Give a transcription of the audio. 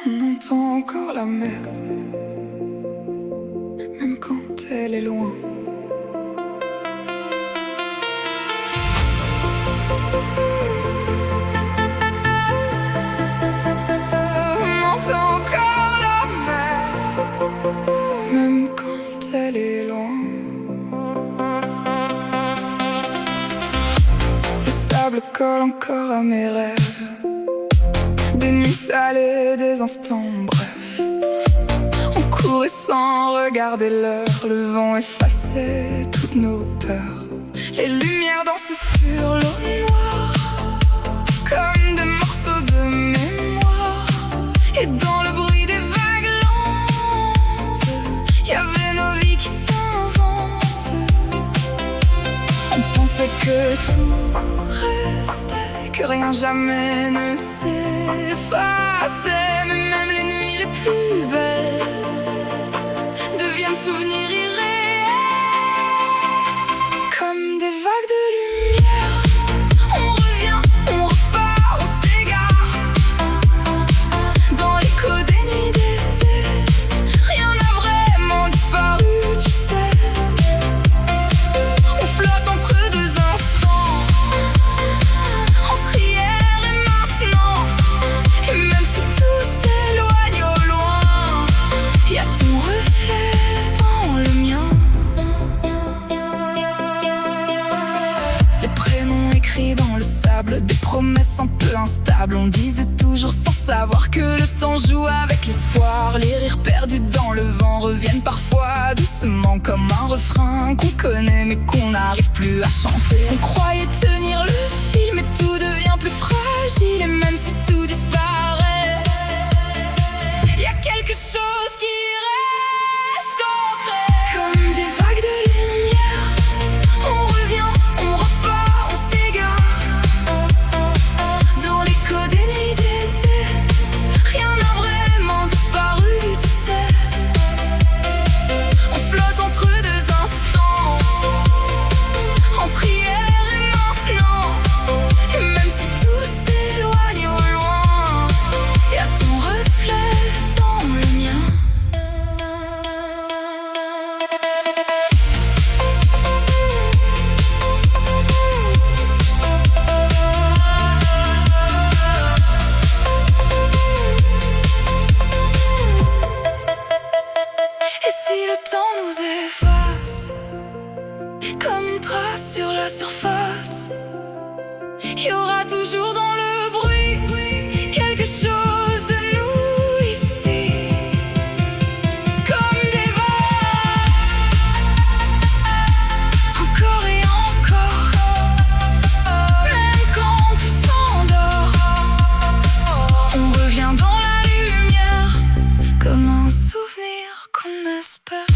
On entend encore la mer, même quand elle est loin. On entend encore la mer, même quand elle est loin. Le sable colle encore à mes rêves, des nuits salées, des instants brefs. On courait sans regarder l'heure, le vent effaçait toutes nos peurs. Les lumières dansaient sur l'eau noire, comme des morceaux de mémoire. Et dans le bruit des vagues lentes, y avait nos vies qui s'inventent. On pensait que tout restait, que rien jamais ne s'effaçait. Mais même les nuits les plus belles deviennent souvenirs irréels, comme des vagues de lumière. On revient, on repart, on s'égare dans l'écho des nuits d'été. Rien n'a vraiment disparu, tu sais. On flotte entre deux instants, entre hier et maintenant. Et même si tout s'éloigne au loin, y a ton reflet dans le mien. Les prénoms écrits dans le sable, des promesses un peu instables. On disait toujours sans savoir que le temps joue avec l'espoir. Les rires perdus dans le vent reviennent parfois doucement, comme un refrain qu'on connaît mais qu'on n'arrive plus à chanter. On croyait tenir le fil mais tout devient plus fragile. Et même si tout disparaît, y a quelque chose qui reste ancré, comme des vagues de lumière. On revient, on repart, on s'égare dans l'écho des nuits d'été. Rien n'a vraiment disparu, tu sais. On flotte entre deux instants, entre hier et maintenant. Et même si tout s'éloigne au loin, y a ton reflet dans le mien. Et si le temps nous efface, comme une trace sur la surface, y aura toujours dans le bruit quelque chose de nous ici, comme des vagues, encore et encore. Même quand tout s'endort, on revient dans la lumière, comme un souvenir qu'on espère.